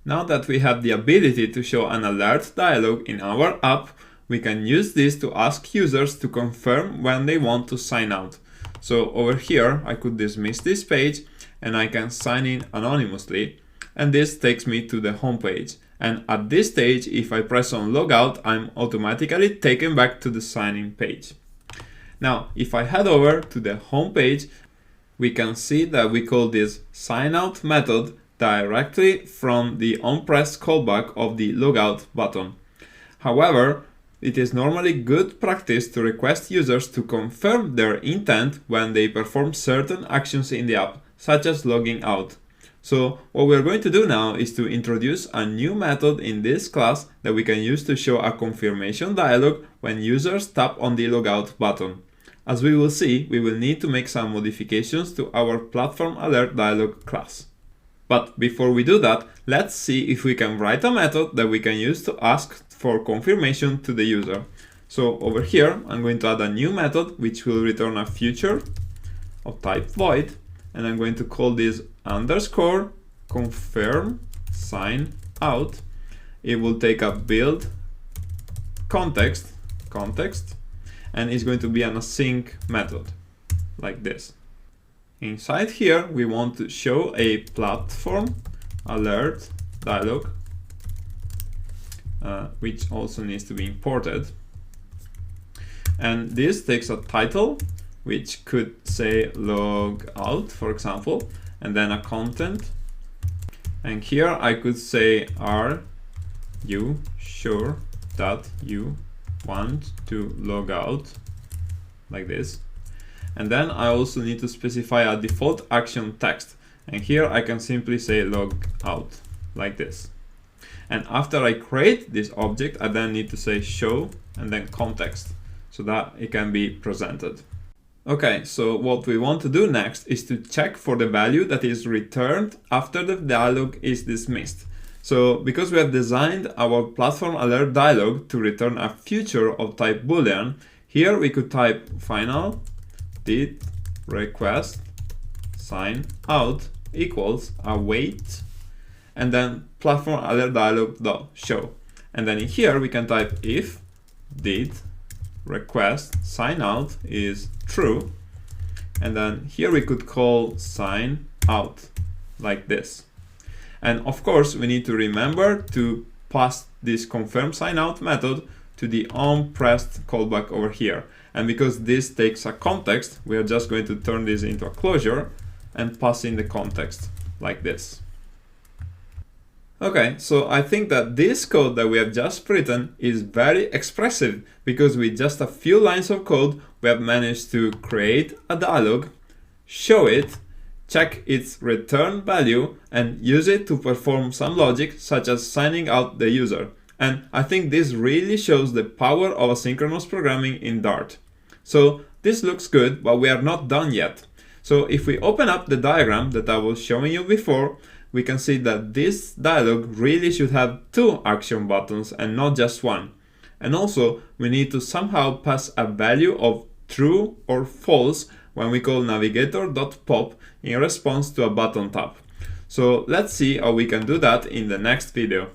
Now that we have the ability to show an alert dialog in our app, we can use this to ask users to confirm when they want to sign out. So over here, I could dismiss this page and I can sign in anonymously. And this takes me to the home page. And at this stage, if I press on logout, I'm automatically taken back to the sign-in page. Now, if I head over to the home page, we can see that we call this sign-out method directly from the onPressed callback of the logout button. However, it is normally good practice to request users to confirm their intent when they perform certain actions in the app, such as logging out. So what we're going to do now is to introduce a new method in this class that we can use to show a confirmation dialog when users tap on the logout button. As we will see, we will need to make some modifications to our platform alert dialog class. But before we do that, let's see if we can write a method that we can use to ask for confirmation to the user. So over here, I'm going to add a new method which will return a future of type void, and I'm going to call this underscore confirm sign out. It will take a build context, and it's going to be an async method like this. Inside here, we want to show a platform alert dialog, which also needs to be imported. And this takes a title, which could say log out, for example, and then a content. And here I could say, are you sure that you want to log out, like this. And then I also need to specify a default action text. And here I can simply say log out, like this. And after I create this object, I then need to say show and then context, so that it can be presented. Okay, so what we want to do next is to check for the value that is returned after the dialog is dismissed. So because we have designed our platform alert dialog to return a future of type boolean, here we could type final did request sign out equals await and then platform alert dialog dot show. And then in here we can type if did request sign out is true, and then here we could call sign out like this. And of course we need to remember to pass this confirm sign out method to the onPressed callback over here. And because this takes a context, we are just going to turn this into a closure and pass in the context like this. Okay, so I think that this code that we have just written is very expressive, because with just a few lines of code, we have managed to create a dialog, show it, check its return value, and use it to perform some logic such as signing out the user. And I think this really shows the power of asynchronous programming in Dart. So this looks good, but we are not done yet. So if we open up the diagram that I was showing you before, we can see that this dialog really should have 2 action buttons and not just one. And also, we need to somehow pass a value of true or false when we call navigator.pop in response to a button tap. So let's see how we can do that in the next video.